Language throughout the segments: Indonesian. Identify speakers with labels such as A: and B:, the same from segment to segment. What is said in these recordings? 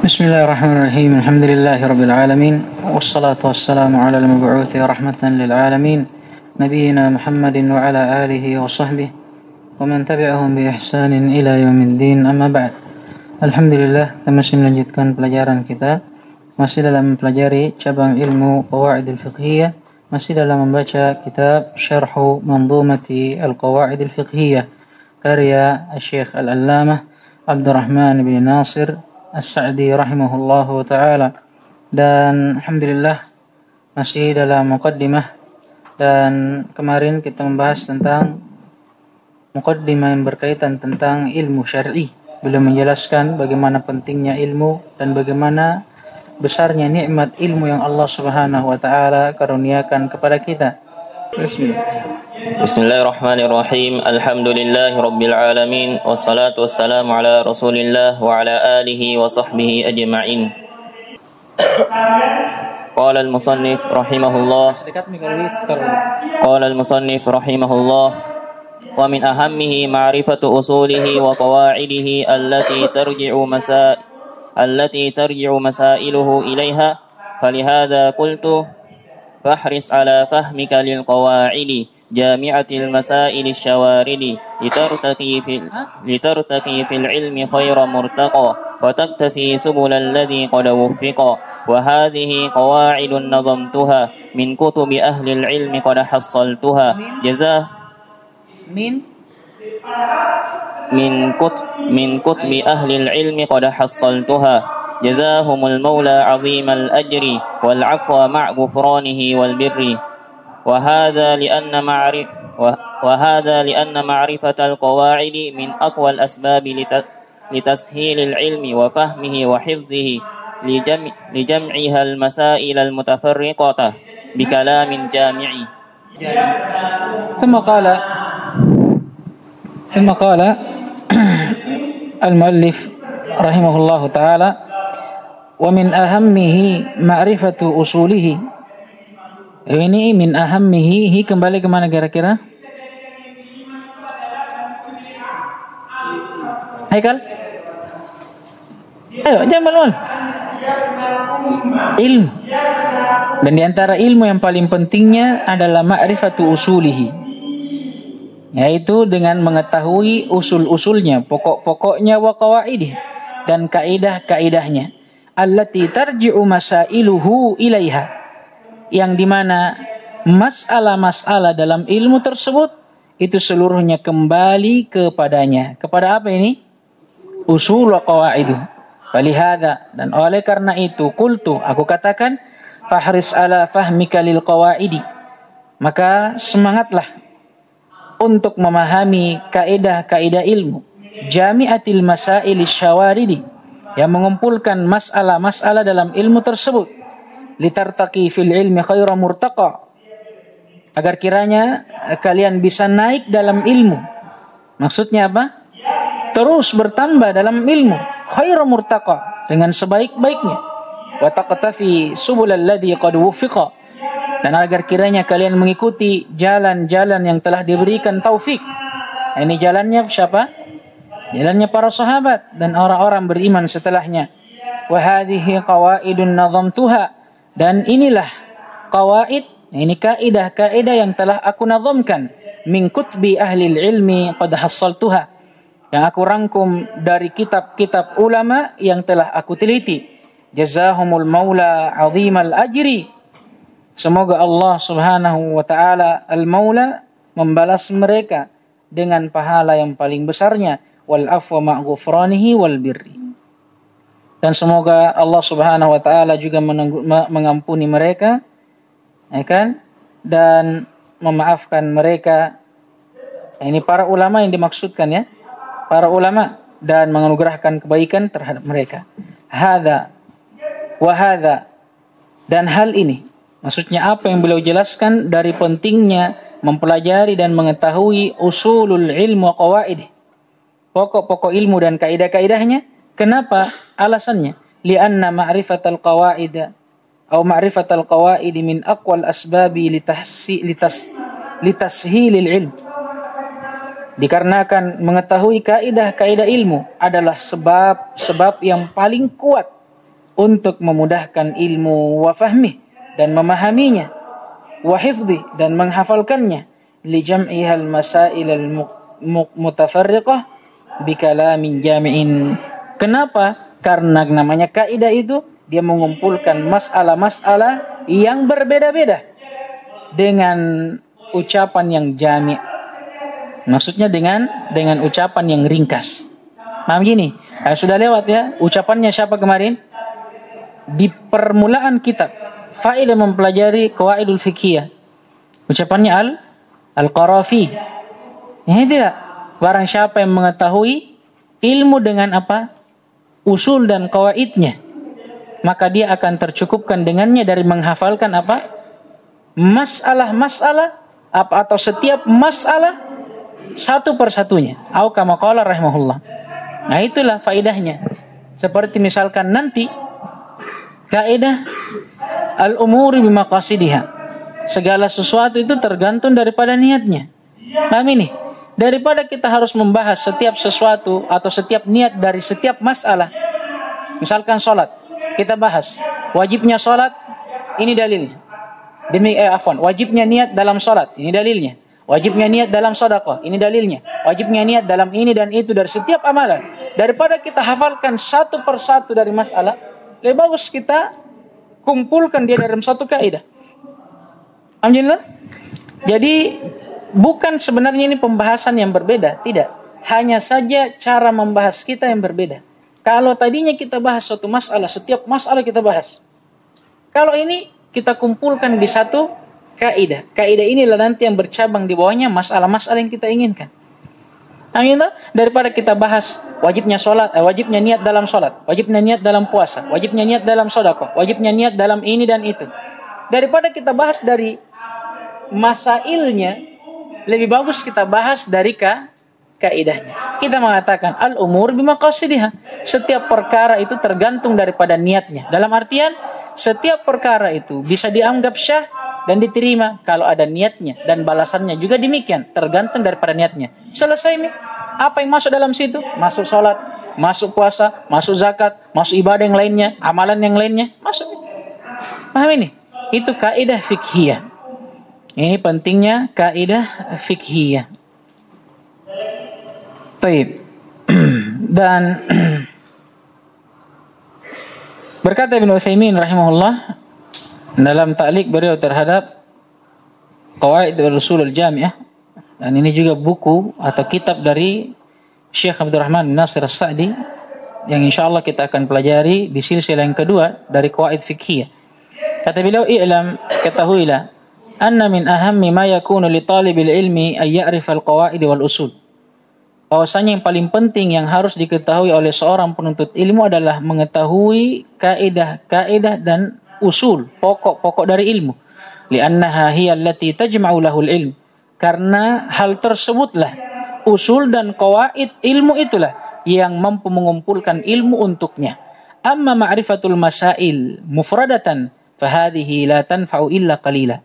A: Bismillahirrahmanirrahim. Alhamdulillahirabbil alamin wassalatu wassalamu ala al-mab'uuthi rahmatan lil alamin nabiyyina Muhammadin wa ala alihi wa sahbihi wa man tabi'ahum bi ihsanin ila yaumiddin, amma ba'd. Alhamdulillah, kita masih melanjutkan pelajaran kita, masih dalam mempelajari cabang ilmu qawaidul fiqhiyah, masih dalam membaca kitab Syarhu Manzumati al-Qawaidil Fiqhiyah karya Syekh Al-Allamah Abdurrahman bin Nasir As-Sa'di rahimahullahu ta'ala. Dan alhamdulillah masih dalam muqaddimah, dan kemarin kita membahas tentang muqaddimah yang berkaitan tentang ilmu syar'i. Beliau menjelaskan bagaimana pentingnya ilmu dan bagaimana besarnya nikmat ilmu yang Allah Subhanahu wa ta'ala karuniakan kepada kita.
B: Bismillahirrahmanirrahim. Alhamdulillahi rabbil alamin, wassalatu wassalamu ala Rasulillah wa ala alihi wa sahbihi ajma'in. Qala al-musannif rahimahullah. Qala al-musannif rahimahullah, wa min ahammihi ma'rifatu usulihi wa qawa'idihi allati tarji'u masailuhu ilaiha, falihadha qultu fahris ala fahmika lil qawa'idi jami'atil masail asy-syawaridi litartaqi fil ilmi khayra murtaqa wa taktafi subul alladhi qad wuffiqa wa hadhihi qawa'idun nazamtuha min kutubi ahli al-ilmi qad hassaltuha min kutubi ahli al-ilmi qad hassaltuha جزاهم المولى عظيم الأجر والعفو مع غفرانه والبر وهذا لأن معرفة القواعد من أقوى الأسباب لتسهيل العلم وفهمه وحفظه لجمعها المسائل المتفرقة بكلام جامع.
A: ثم قال المؤلف رحمه الله تعالى: wa min ahammihi ma'rifatu usulihi. Ini min ahammihi, kembali kemana kira-kira? Haikal? Ayo, jangan malu. Ilmu. Dan di antara ilmu yang paling pentingnya adalah ma'rifatu usulihi, yaitu dengan mengetahui usul-usulnya, pokok-pokoknya, wa qawaidih, dan kaidah-kaidahnya. Allati tarji'u masailuhu ilaiha, yang dimana masalah-masalah dalam ilmu tersebut itu seluruhnya kembali kepadanya. Kepada apa ini? Usul wa qawaidu. Walihada, dan oleh karena itu, qultu, aku katakan, fahris ala fahmika lil qawaidi, maka semangatlah untuk memahami kaidah-kaidah ilmu, jami'atil masail asy-syawaridi, yang mengumpulkan masalah-masalah dalam ilmu tersebut, litartaqi fil ilmi khaira murtaqa, agar kiranya kalian bisa naik dalam ilmu. Maksudnya apa? Terus bertambah dalam ilmu, khaira murtaqa, dengan sebaik-baiknya. Wa taqtafi subulal ladzi qad wuffiqa, dan agar kiranya kalian mengikuti jalan-jalan yang telah diberikan taufik. Ini jalannya siapa? Jalannya para sahabat dan orang-orang beriman setelahnya. Wa hadhihi qawaidun nazamtuha, dan inilah qawaid, ini kaidah-kaidah yang telah aku nazamkan, min kutubi ahli ilmi qad hassaltuha, yang aku rangkum dari kitab-kitab ulama yang telah aku teliti. Jazahumul maula azimal ajri, semoga Allah Subhanahu wa ta'ala al-maula membalas mereka dengan pahala yang paling besarnya, wal afwa ma' ghufranihi wal birri, dan semoga Allah Subhanahu wa ta'ala juga mengampuni mereka, ya kan, dan memaafkan mereka. Ini para ulama yang dimaksudkan, ya, para ulama, dan menganugerahkan kebaikan terhadap mereka. Hadza wa hadza, dan hal ini, maksudnya apa yang beliau jelaskan dari pentingnya mempelajari dan mengetahui usulul ilmu wa qawaidih, pokok-pokok ilmu dan kaidah-kaidahnya. Kenapa? Alasannya, lianna ma'rifatal qawaid atau ma'rifatal qawaid min aqwal asbabi litashilil ilm. Dikarenakan mengetahui kaidah-kaidah ilmu adalah sebab yang paling kuat untuk memudahkan ilmu wa fahmi dan memahaminya, wa hifdhi dan menghafalkannya, li jam'iha al-masail al-mutafarriqah bi kalamin jami'in. Kenapa? Karena namanya kaidah itu dia mengumpulkan masalah-masalah yang berbeda-beda dengan ucapan yang jami'. Maksudnya dengan ucapan yang ringkas. Paham gini? Sudah lewat ya ucapannya siapa kemarin? Di permulaan kitab faedah mempelajari qawaidul fiqhiyah. Ucapannya Al-Qarafi. Ini tidak. Barang siapa yang mengetahui ilmu dengan apa? Usul dan qawaidnya, maka dia akan tercukupkan dengannya dari menghafalkan apa? Masalah-masalah atau setiap masalah satu persatunya. Au kama qala rahimahullah. Nah, itulah faedahnya. Seperti misalkan nanti kaidah al-umuri bimaqasidiha. Segala sesuatu itu tergantung daripada niatnya. Paham ini? Daripada kita harus membahas setiap sesuatu atau setiap niat dari setiap masalah. Misalkan salat, kita bahas wajibnya salat, ini dalilnya. Wajibnya niat dalam salat, ini dalilnya. Wajibnya niat dalam sedekah, ini dalilnya. Wajibnya niat dalam ini dan itu dari setiap amalan. Daripada kita hafalkan satu persatu dari masalah, lebih bagus kita kumpulkan dia dalam satu kaidah. Alhamdulillah. Jadi bukan sebenarnya ini pembahasan yang berbeda, tidak. Hanya saja cara membahas kita yang berbeda. Kalau tadinya kita bahas suatu masalah, setiap masalah kita bahas. Kalau ini kita kumpulkan di satu kaidah. Kaidah inilah nanti yang bercabang di bawahnya masalah-masalah yang kita inginkan. Alhamdulillah. Daripada kita bahas wajibnya sholat, wajibnya niat dalam sholat, wajibnya niat dalam puasa, wajibnya niat dalam sedekah, wajibnya niat dalam ini dan itu. Daripada kita bahas dari masailnya, lebih bagus kita bahas dari kaidahnya. Kita mengatakan al-umur bimaqasidiha. Setiap perkara itu tergantung daripada niatnya. Dalam artian setiap perkara itu bisa dianggap syah dan diterima kalau ada niatnya, dan balasannya juga demikian, tergantung daripada niatnya. Selesai nih. Apa yang masuk dalam situ? Masuk sholat, masuk puasa, masuk zakat, masuk ibadah yang lainnya, amalan yang lainnya, masuk. Paham ini? Itu kaidah fiqhiyah. Ini pentingnya kaidah fiqhiyah. Baik. Dan berkata Ibnu Utsaimin rahimahullah dalam ta'liq beliau terhadap Qawaid wal-Usul al-Jami'ah, dan ini juga buku atau kitab dari Syekh Abdurrahman bin Nasir As-Sa'di yang insyaallah kita akan pelajari di silsilah yang kedua dari Qawaid Fiqhiyah. Kata beliau, "I'lam, ketahuilah, anna min ahammi ma yakunu li talibil ilmi ay ya'rifa al-qawaid wal usul." Bahwasanya yang paling penting yang harus diketahui oleh seorang penuntut ilmu adalah mengetahui kaidah-kaidah dan usul, pokok-pokok dari ilmu. Li'annaha hiya allati tajma'u lahul ilm. Karena hal tersebutlah, usul dan qawaid ilmu itulah yang mampu mengumpulkan ilmu untuknya. Amma ma'rifatul masail mufradatan fahadhihi la tanfa'u illa qalila.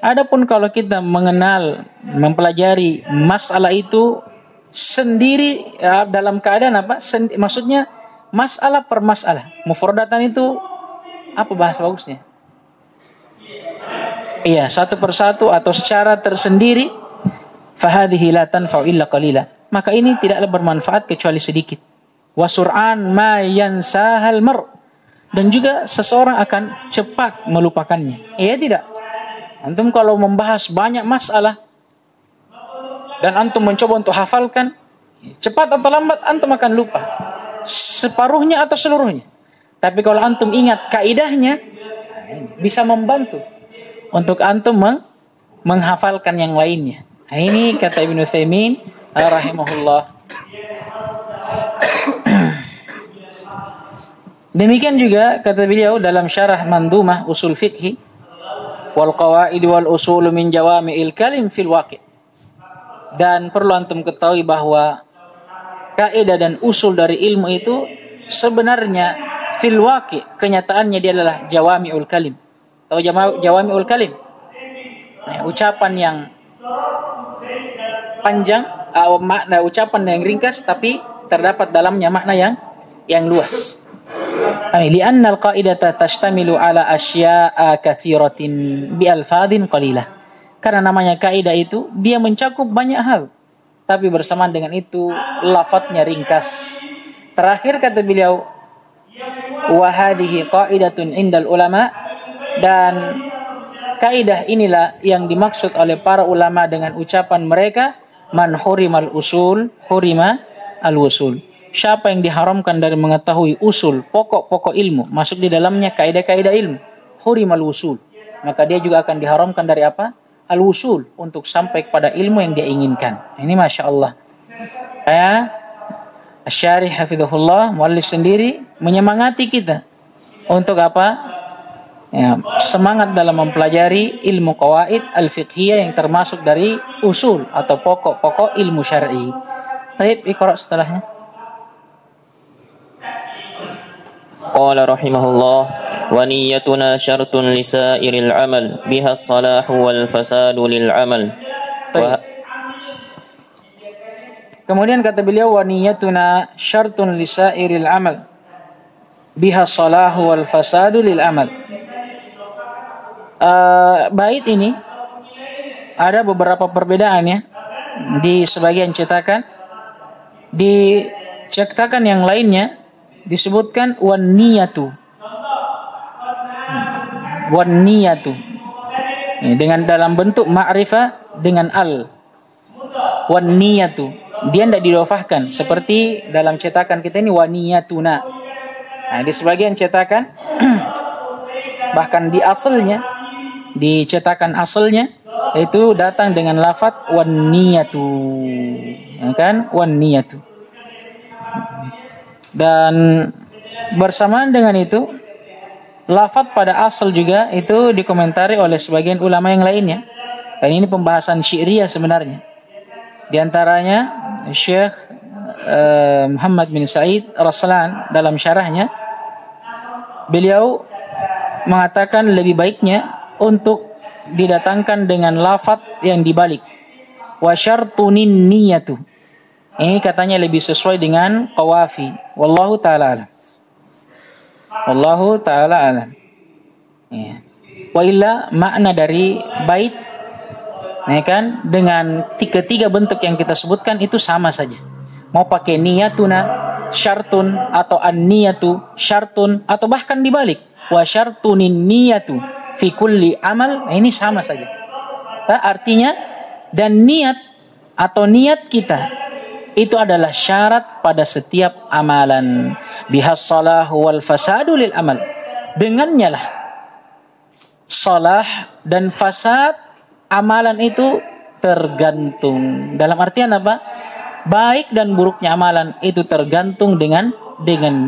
A: Adapun kalau kita mengenal, mempelajari masalah itu sendiri dalam keadaan apa? Maksudnya masalah per masalah. Mufradatan itu apa bahasa bagusnya? Iya, satu persatu atau secara tersendiri. Fahadhihi la tanfa'u illa qalila. Maka ini tidaklah bermanfaat kecuali sedikit. Wa sur'an ma yansahal mar. Dan juga seseorang akan cepat melupakannya. Iya tidak? Antum kalau membahas banyak masalah dan antum mencoba untuk hafalkan, cepat atau lambat antum akan lupa. Separuhnya atau seluruhnya. Tapi kalau antum ingat kaidahnya, bisa membantu untuk antum menghafalkan yang lainnya. Nah, ini kata Ibnu Utsaimin rahimahullah. Demikian juga kata beliau dalam syarah Mandhumah Usul Fiqhi, wal qawaid wal usul min jawami'il kalim fil waqi'. Dan perlu antum ketahui bahwa kaidah dan usul dari ilmu itu sebenarnya fil waqi', kenyataannya dia adalah jawami'ul kalim. Tahu jawami'ul kalim? Nah, ucapan yang panjang, makna ucapan yang ringkas tapi terdapat dalamnya makna yang luas. Li'anna al-qaidata tashtamilu ala asya'a katsiratin bi alfadhin qalilah. Karena namanya kaidah itu dia mencakup banyak hal, tapi bersamaan dengan itu lafadznya ringkas. Terakhir kata beliau, wa hadhihi qaidatun indal ulama, dan kaidah inilah yang dimaksud oleh para ulama dengan ucapan mereka, man hurimal usul hurima al wusul. Siapa yang diharamkan dari mengetahui usul, pokok-pokok ilmu, masuk di dalamnya kaidah-kaidah ilmu, hurimal wusul, maka dia juga akan diharamkan dari apa? Al-wusul, untuk sampai kepada ilmu yang dia inginkan. Ini Masya Allah. Asy-Syarih hafizahullah, muallif sendiri menyemangati kita untuk apa? Semangat dalam mempelajari ilmu qawaid al-fiqhiyah yang termasuk dari usul atau pokok-pokok ilmu syar'i. Baik, iqra setelahnya.
B: Qala rahimahullah, wa niyyatuna syartun lisairil amal biha as-salahu wal fasadu lil amal.
A: Kemudian kata beliau, wa niyyatuna syartun lisairil amal biha as-salahu wal fasadu lil amal. Bait ini ada beberapa perbedaan ya. Di sebagian cetakan, di cetakan yang lainnya disebutkan wan niyatu dengan dalam bentuk ma'rifah dengan al. Wan niyatu dia tidak didofahkan seperti dalam cetakan kita ini waniyatuna. Nah, di sebagian cetakan bahkan di asalnya, di cetakan asalnya itu datang dengan lafaz wan niyatu, ya kan, wan niyatu. Dan bersamaan dengan itu lafaz pada asal juga itu dikomentari oleh sebagian ulama yang lainnya. Dan ini pembahasan syi'riyah sebenarnya. Di antaranya Syekh Muhammad bin Sa'id Raslan dalam syarahnya, beliau mengatakan lebih baiknya untuk didatangkan dengan lafaz yang dibalik. Wa syartunin niyatu. Ini katanya lebih sesuai dengan qawafi. Wallahu ta'ala alam. Wallahu ta'ala alam. Ya. Wa illa makna dari bait, ya kan, dengan ketiga bentuk yang kita sebutkan itu sama saja. Mau pakai niyatuna syartun atau an-niyatu syartun atau bahkan dibalik wa syartunin niyatu fi kulli amal, ini sama saja. Artinya dan niat atau niat kita itu adalah syarat pada setiap amalan. Bihas salahu wal fasadu lil amal. Dengannya lah salah dan fasad amalan itu tergantung. Dalam artian apa? Baik dan buruknya amalan itu tergantung dengan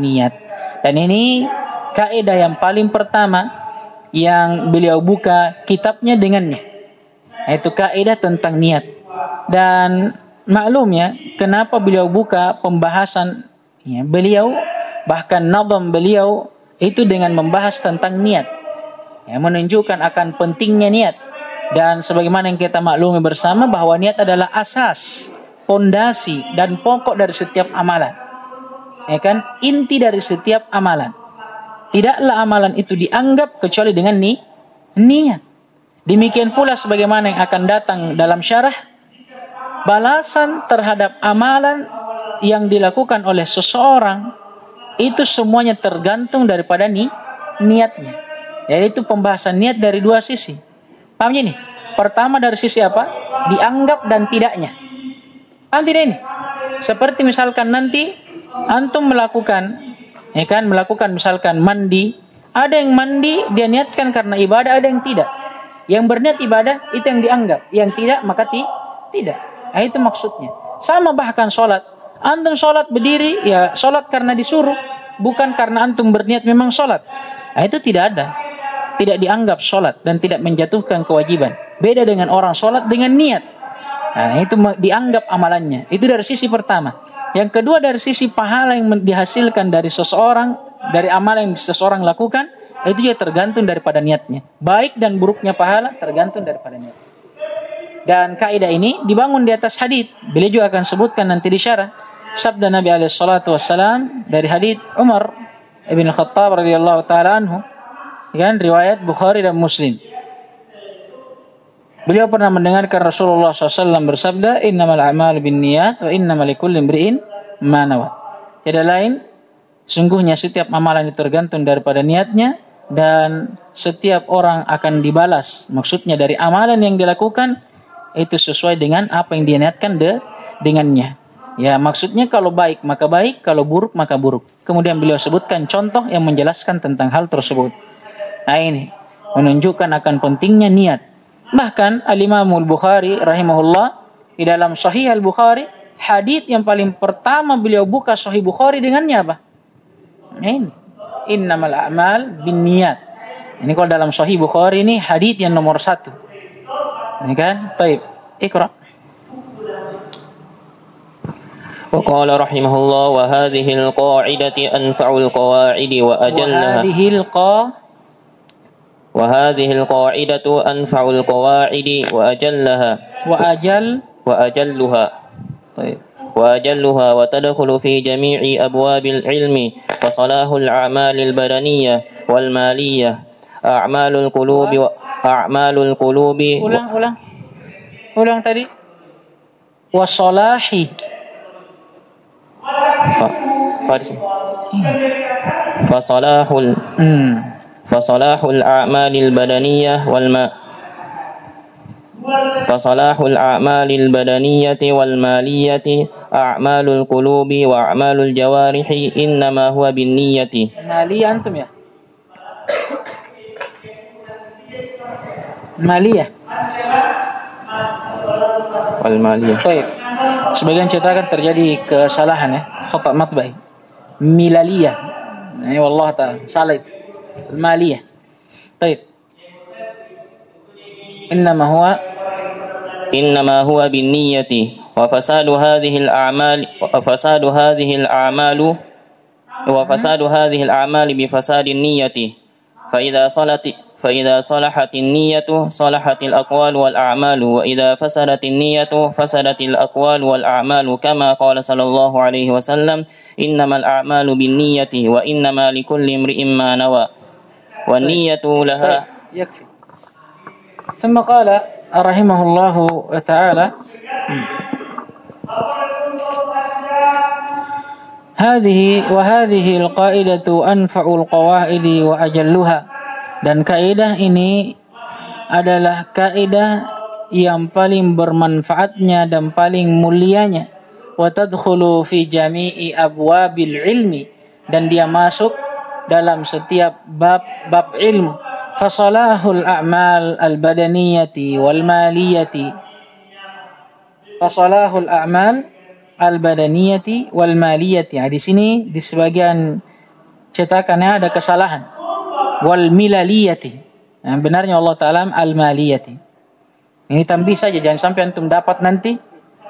A: niat. Dan ini kaidah yang paling pertama yang beliau buka kitabnya dengannya. Itu kaidah tentang niat. Dan maklum ya, kenapa beliau buka pembahasan ya, beliau bahkan nazam beliau itu dengan membahas tentang niat. Ya, menunjukkan akan pentingnya niat. Dan sebagaimana yang kita maklumi bersama bahwa niat adalah asas, pondasi dan pokok dari setiap amalan. Ya kan? Inti dari setiap amalan. Tidaklah amalan itu dianggap kecuali dengan niat. Demikian pula sebagaimana yang akan datang dalam syarah, balasan terhadap amalan yang dilakukan oleh seseorang itu semuanya tergantung daripada niatnya. Yaitu pembahasan niat dari dua sisi. Pahamnya nih? Pertama dari sisi apa? Dianggap dan tidaknya. Paham tidak ini? Seperti misalkan nanti antum melakukan, ya kan, melakukan misalkan mandi. Ada yang mandi dia niatkan karena ibadah, ada yang tidak. Yang berniat ibadah itu yang dianggap, yang tidak maka tidak. Nah, itu maksudnya. Sama bahkan sholat. Antum sholat berdiri, ya sholat karena disuruh, bukan karena antum berniat memang sholat. Nah, itu tidak ada. Tidak dianggap sholat dan tidak menjatuhkan kewajiban. Beda dengan orang sholat dengan niat. Nah, itu dianggap amalannya. Itu dari sisi pertama. Yang kedua dari sisi pahala yang dihasilkan dari seseorang, dari amalan yang seseorang lakukan, itu juga tergantung daripada niatnya. Baik dan buruknya pahala tergantung daripada niat. Dan kaidah ini dibangun di atas hadis. Beliau juga akan sebutkan nanti di syarah sabda Nabi alaihi salatu wassalam dari hadis Umar Ibn Khattab radhiyallahu taala anhu, kan, riwayat Bukhari dan Muslim. Beliau pernah mendengarkan Rasulullah SAW bersabda, innamal a'malu binniyat wa innamal likulli imri'in ma nawa. Tiada lain, sungguhnya setiap amalan itu tergantung daripada niatnya, dan setiap orang akan dibalas. Maksudnya dari amalan yang dilakukan itu sesuai dengan apa yang dia niatkan dengannya. Ya, maksudnya kalau baik maka baik, kalau buruk maka buruk. Kemudian beliau sebutkan contoh yang menjelaskan tentang hal tersebut. Nah, ini menunjukkan akan pentingnya niat. Bahkan Al-Imam Al-Bukhari rahimahullah di dalam Sahih Al-Bukhari, hadits yang paling pertama beliau buka Sahih Bukhari dengannya apa? Ini innamal a'mal binniyat. Ini kalau dalam Sahih Bukhari ini hadits yang nomor 1. Ini kan? Baik. Iqra.
B: وقال رحمه الله وهذه القاعدة أنفع القواعد وأجلها وهذه القاعدة أنفع القواعد وأجلها طيب وأجلها وتدخل في جميع أبواب العلم وصلاح الأعمال البدنية والمالية أعمال القلوب
A: ulang tadi wasalahi
B: فصلاح الأعمال البدنية فصلاح الأعمال البدنية والمالية أعمال القلوب وأعمال الجوارح إنما هو بالنية.
A: مالية أنتم يا مالية
B: والمالية.
A: Baik. Sebagian cetakan terjadi kesalahan ya, khata' matba'i. Milaliyah. Ini wallah ta'ala salah itu. Maliyah. Baik.
B: إنما هو بالنية وفساد هذه الأعمال بفساد النية فإذا صلحت النية صلحت الأقوال والأعمال وإذا فسدت النية فسدت الأقوال والأعمال كما قال صلى الله عليه وسلم إنما الأعمال بالنية وإنما لكل امرئ ما نوى والنية لها.
A: يكفي. ثم قال رحمه الله تعالى هذه القاعدة أنفع القواعد وأجلها. Dan kaidah ini adalah kaidah yang paling bermanfaatnya dan paling mulianya. Wa tadkhulu fi jami'i abwabil ilmi, dan dia masuk dalam setiap bab ilmu. Fasalahul a'mal al-badaniyati wal maliyati. Fasalahul a'mal al-badaniyati wal maliyati. Di sini di sebagian cetakannya ada kesalahan. Wal milaliyati. Nah, benarnya Allah Ta'ala al-maliyati. Ini tambih saja, jangan sampai antum dapat nanti.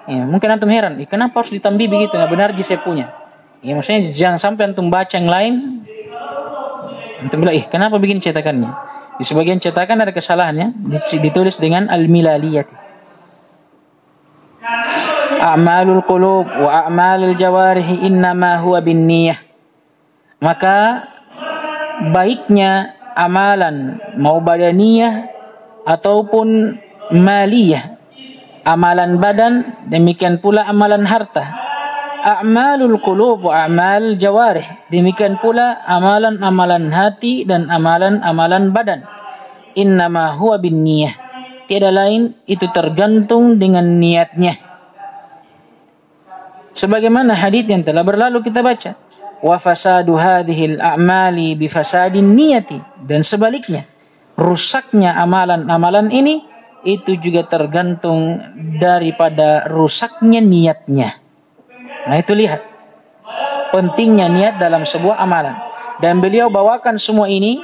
A: Ya, mungkin antum heran, kenapa harus ditambih begitu? Nah, benar saya punya. Ya, maksudnya jangan sampai antum baca yang lain. Antum bilang, kenapa begini cetakannya? Di sebagian cetakan ada kesalahannya, ditulis dengan al-milaliyati. A'malul qulub wa a'malul jawarih innama huwa binniyah. Maka baiknya amalan mau badaniyah ataupun maliyah, amalan badan demikian pula amalan harta. A'malul qulub wa a'mal jawarih, demikian pula amalan-amalan hati dan amalan-amalan badan. Innama huwa binniyah, tiada lain itu tergantung dengan niatnya. Sebagaimana hadits yang telah berlalu kita baca. Wa fasadu hadhil a'mali bi fasadin niyati, dan sebaliknya rusaknya amalan-amalan ini itu juga tergantung daripada rusaknya niatnya. Nah, itu lihat pentingnya niat dalam sebuah amalan. Dan beliau bawakan semua ini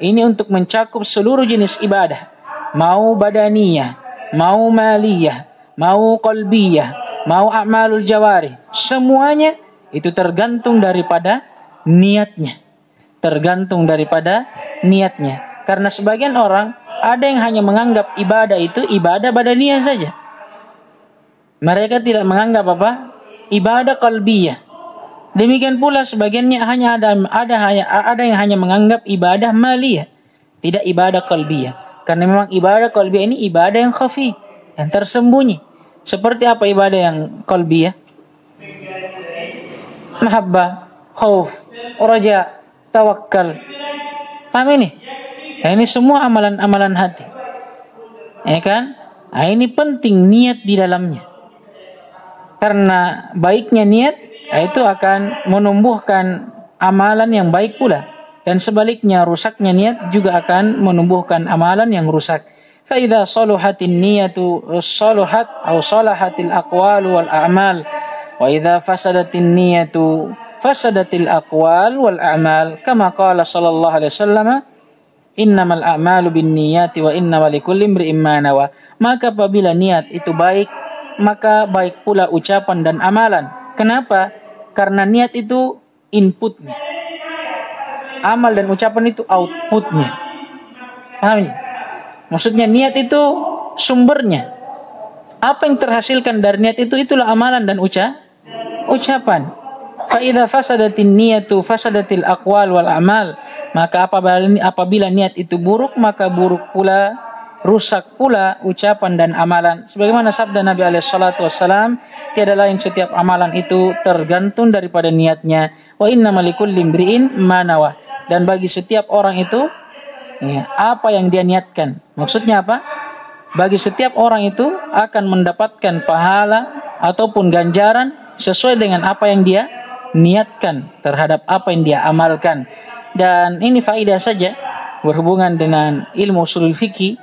A: untuk mencakup seluruh jenis ibadah, mau badaniyah, mau maliyah, mau qalbiyah, mau a'malul jawarih, semuanya itu tergantung daripada niatnya. Tergantung daripada niatnya. Karena sebagian orang ada yang hanya menganggap ibadah itu ibadah badaniyah saja. Mereka tidak menganggap apa? Ibadah qalbiyah. Demikian pula sebagiannya ada yang hanya menganggap ibadah maliyah, tidak ibadah qalbiyah. Karena memang ibadah qalbiyah ini ibadah yang khafi, yang tersembunyi. Seperti apa ibadah yang qalbiyah? Mahabbah, khauf, raja, tawakkal. Paham ini? Nah, ini semua amalan-amalan hati. Ya kan? Nah, ini penting niat di dalamnya. Karena baiknya niat itu akan menumbuhkan amalan yang baik pula, dan sebaliknya rusaknya niat juga akan menumbuhkan amalan yang rusak. Fa idza salahatin niyatu salahat aw salahatil aqwal wal a'mal, wa idza fasadatin niyatu fasadatil aqwal wal a'mal, kama qala sallallahu alaihi wasallam, innamal a'malu binniyati wa innamal likulli imri'in ma nawa. Maka apabila niat itu baik, maka baik pula ucapan dan amalan. Kenapa? Karena niat itu inputnya, amal dan ucapan itu outputnya. Paham ya? Maksudnya niat itu sumbernya. Apa yang terhasilkan dari niat itu, itulah amalan dan ucapan. Fa idza fasadatin niyatu fasadatil aqwal wal a'mal. Maka apabila niat itu buruk, maka buruk pula, rusak pula ucapan dan amalan. Sebagaimana sabda Nabi alaihi salatu wassalam, tiada lain setiap amalan itu tergantung daripada niatnya. Wa innamal likulli imri'in ma nawa. Dan bagi setiap orang itu ya, apa yang dia niatkan. Maksudnya apa? Bagi setiap orang itu akan mendapatkan pahala ataupun ganjaran sesuai dengan apa yang dia niatkan terhadap apa yang dia amalkan. Dan ini faedah saja berhubungan dengan ilmu ushul fikih.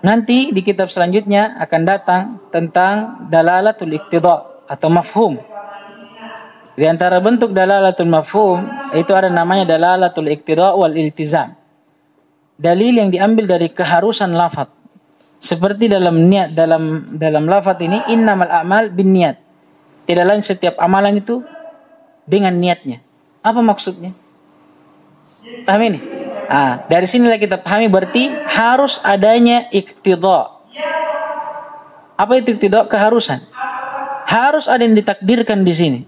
A: Nanti di kitab selanjutnya akan datang tentang dalalatul iqtida atau mafhum. Di antara bentuk dalalatul mafhum itu ada namanya dalalatul iqtida wal iltizam. Dalil yang diambil dari keharusan lafaz. Seperti dalam niat, dalam lafaz ini innamal a'mal binniyat. Tidak lain setiap amalan itu dengan niatnya. Apa maksudnya? Paham ini? Dari sinilah kita pahami berarti harus adanya iqtida. Apa itu iqtida? Keharusan. Harus ada yang ditakdirkan di sini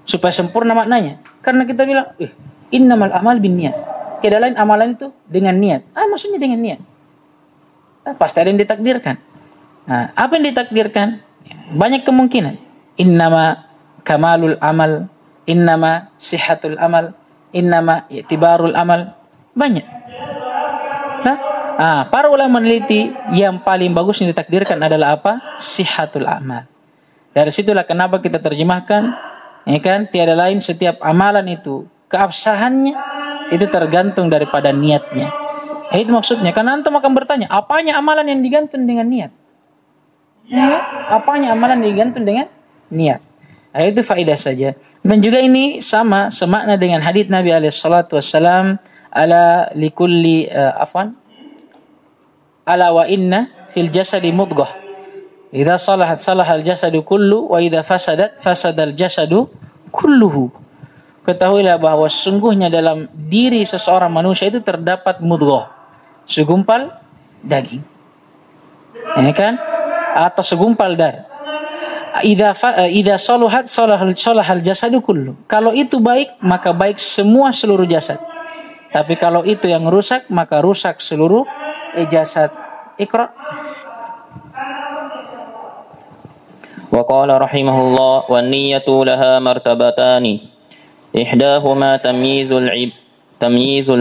A: supaya sempurna maknanya. Karena kita bilang, innamal a'mal binniyat. Tidak lain amalan itu dengan niat. Maksudnya dengan niat. Pasti ada yang ditakdirkan. Apa yang ditakdirkan? Banyak kemungkinan. Innama kamalul amal, innama sihatul amal, innama i'tibarul amal. Banyak. Para ulama meneliti yang paling bagus yang ditakdirkan adalah apa? Sihatul amal. Dari situlah kenapa kita terjemahkan, ya kan? Tiada lain setiap amalan itu keabsahannya itu tergantung daripada niatnya. Itu maksudnya. Karena antum akan bertanya, apanya amalan yang digantung dengan niat? Ya, apanya amalan yang digantung dengan niat? Itu faedah saja. Dan juga ini sama semakna dengan hadits Nabi alaihi salatu wassalam, ala likulli ala wa inna fil jasadi mudghah idza salahat salahal jasadu kullu wa idza fasadat fasadal jasadu kulluhu. Ketahuilah bahwa sesungguhnya dalam diri seseorang manusia itu terdapat mudghah, segumpal daging, ya kan, atau segumpal darah. Idza salahat salahal jasadu kullu. Kalau itu baik, maka baik semua seluruh jasad. Tapi kalau itu yang rusak, maka rusak seluruh jasad. Iqra.
B: Wa qala rahimahullah, wan niyyatu laha martabatani. Ihdahuma tamyizul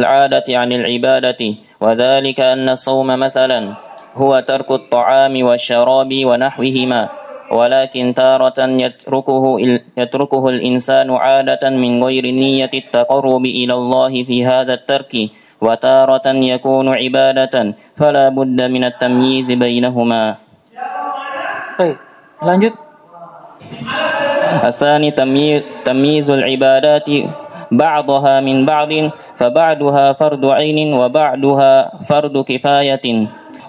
B: 'adati 'anil ibadati, wa dhalika anna as-sawma mathalan huwa tarku at-ta'ami wasyarabi wa nahwihima. ولكن تارة يتركه الإنسان عادة من غير نية التقرب إلى الله في هذا الترك، وتارة يكون عبادة، فلا بد من التمييز بينهما.
A: طيب lanjut.
B: الثاني تمييز العبادات بعضها من بعض، فبعضها فرض عين وبعضها فرض كفاية،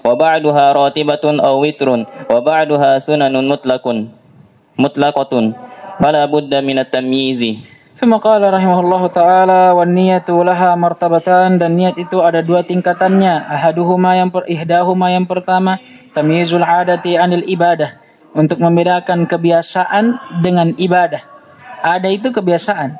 B: وبعضها راتبة أو وتر، وبعضها سنن مطلقة، فلا بد من التمييز.
A: ثم قال رحمه الله تعالى والنية لها مرتبتان. Dan niat itu ada dua tingkatannya. Ihdahuma yang pertama tamyizul 'adati 'anil ibadah, untuk membedakan kebiasaan dengan ibadah. Ada itu kebiasaan.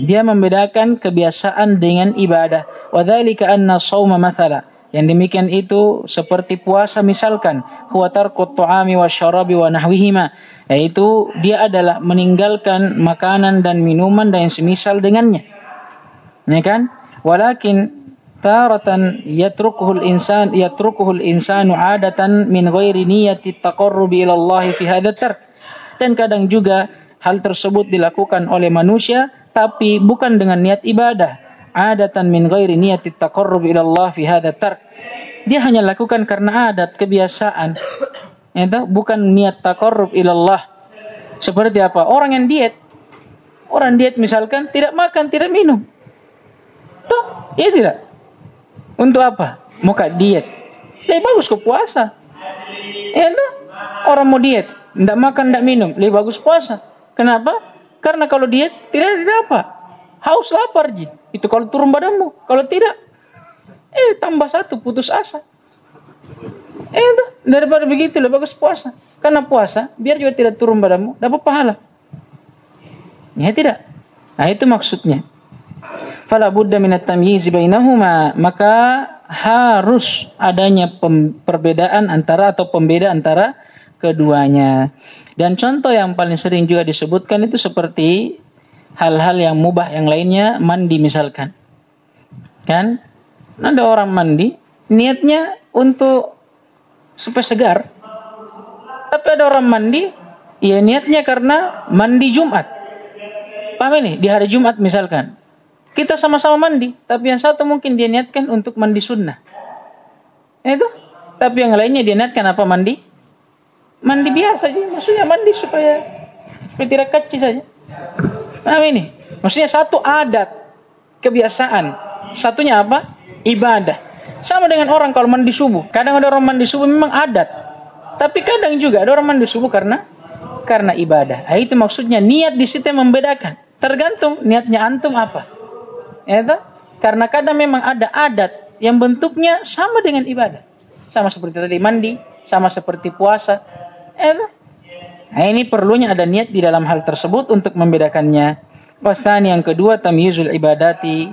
A: Dia membedakan kebiasaan dengan ibadah. Wadzalika anna shauma mathala. Yang demikian itu seperti puasa misalkan, huwa tarkut tu'ami wasyarabi wa nahwihima, yaitu dia adalah meninggalkan makanan dan minuman dan yang semisal dengannya. Ya kan? Walakin taratan yatrukuhul insanu adatan min ghairi niyati taqarrubi ila Allah fi hadha tark. Dan kadang juga hal tersebut dilakukan oleh manusia tapi bukan dengan niat ibadah. Adatan min ghairi niyati taqarrub ila Allah fi hadha tark. Dia hanya lakukan karena adat, kebiasaan. Itu bukan niat taqarrub ila Allah. Seperti apa? Orang yang diet. Orang diet misalkan tidak makan, tidak minum. Tuh, iya tidak? Untuk apa? Muka diet. Lebih bagus ke puasa. Itu orang mau diet, tidak makan, tidak minum, lebih bagus puasa. Kenapa? Karena kalau diet tidak ada apa? Haus, lapar, Ji. Itu kalau turun badanmu. Kalau tidak, tambah satu, putus asa. Itu daripada begitu lebih bagus puasa. Karena puasa biar juga tidak turun badanmu, dapat pahala. Ya tidak. Nah itu maksudnya. Fala budda minat tamyiz bainahuma, maka harus adanya perbedaan antara atau pembeda antara keduanya. Dan contoh yang paling sering juga disebutkan itu seperti hal-hal yang mubah yang lainnya, mandi misalkan. Kan? Ada orang mandi niatnya untuk supaya segar. Tapi ada orang mandi ya niatnya karena mandi Jumat. Paham ini? Di hari Jumat misalkan. Kita sama-sama mandi, tapi yang satu mungkin dia niatkan untuk mandi sunnah. Itu. Tapi yang lainnya dia niatkan apa? Mandi biasa aja. Maksudnya mandi supaya tidak kecil saja. Nah ini, maksudnya satu adat, kebiasaan. Satunya apa? Ibadah. Sama dengan orang kalau mandi subuh. Kadang ada orang mandi subuh memang adat. Tapi kadang juga ada orang mandi subuh karena ibadah. Nah, itu maksudnya niat di situ yang membedakan. Tergantung niatnya antum apa. Ya, karena kadang memang ada adat yang bentuknya sama dengan ibadah. Sama seperti tadi mandi, sama seperti puasa. Ya, nah, ini perlunya ada niat di dalam hal tersebut untuk membedakannya. Wasani yang kedua tamyizul ibadati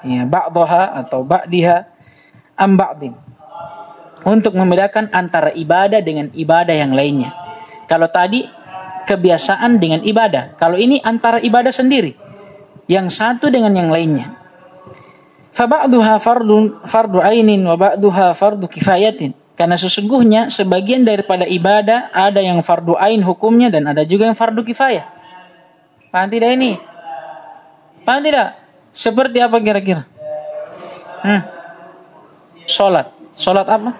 A: ya ba'daha atau ba'diha am ba'din. Untuk membedakan antara ibadah dengan ibadah yang lainnya. Kalau tadi kebiasaan dengan ibadah, kalau ini antara ibadah sendiri. Yang satu dengan yang lainnya. Fa ba'duha fardu ainin wa ba'duha fardu kifayatin. Karena sesungguhnya sebagian daripada ibadah ada yang fardu ain hukumnya dan ada juga yang fardu kifayah. Paham tidak ini? Paham tidak? Seperti apa kira-kira? Salat apa?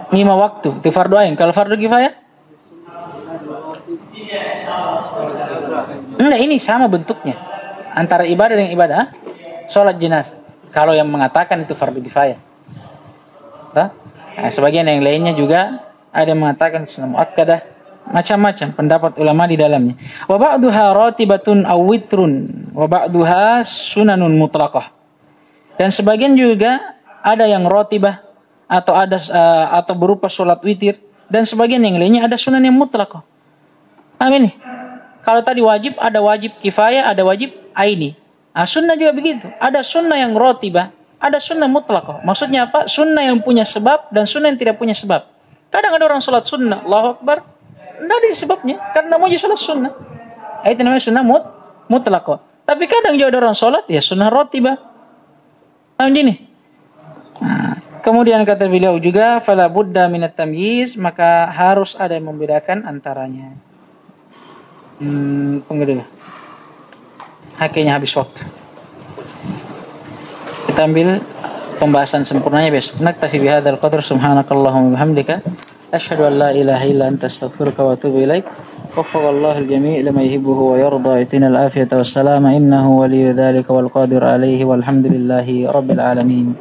A: 5 waktu itu fardu ain. Kalau fardu kifayah? Enggak, ini sama bentuknya. Antara ibadah dengan ibadah. Salat jenazah. Kalau yang mengatakan itu fardu kifayah. Nah, sebagian yang lainnya juga ada yang mengatakan sunnah muakkadah, macam-macam pendapat ulama di dalamnya. Wa ba'duha ratibatun aw witrun wa ba'duha sunanun mutlaqah. Dan sebagian juga ada yang ratibah atau berupa salat witir dan sebagian yang lainnya ada sunan yang mutlaqah. Amin. Kalau tadi wajib ada wajib kifayah, ada wajib aini. Nah, sunnah juga begitu. Ada sunnah yang ratibah, ada sunnah mutlaqah. Maksudnya apa? Sunnah yang punya sebab dan sunnah yang tidak punya sebab. Kadang ada orang sholat sunnah, Allahu Akbar, tidak ada sebabnya, karena mau sholat sunnah. Itu namanya sunnah mutlaqah. Tapi kadang juga ada orang sholat, ya sunnah ratibah. Paham ini? Nah, kemudian kata beliau juga, fala budda minat tamyiz, maka harus ada yang membedakan antaranya. Tunggu dulu. Kayaknya habis waktu. Kita ambil pembahasan sempurnanya besok. Naktafi bihadzal qadr, subhanakallahumma bihamdika asyhadu an la ilaha illa anta astaghfiruka wa atubu ilaik. Waffaqallahu al-jami' lima yuhibbuhu wa yarda. Itina al-afiyata was salama innahu waliyyu dzalika wal qadir alayhi walhamdulillahi rabbil alamin.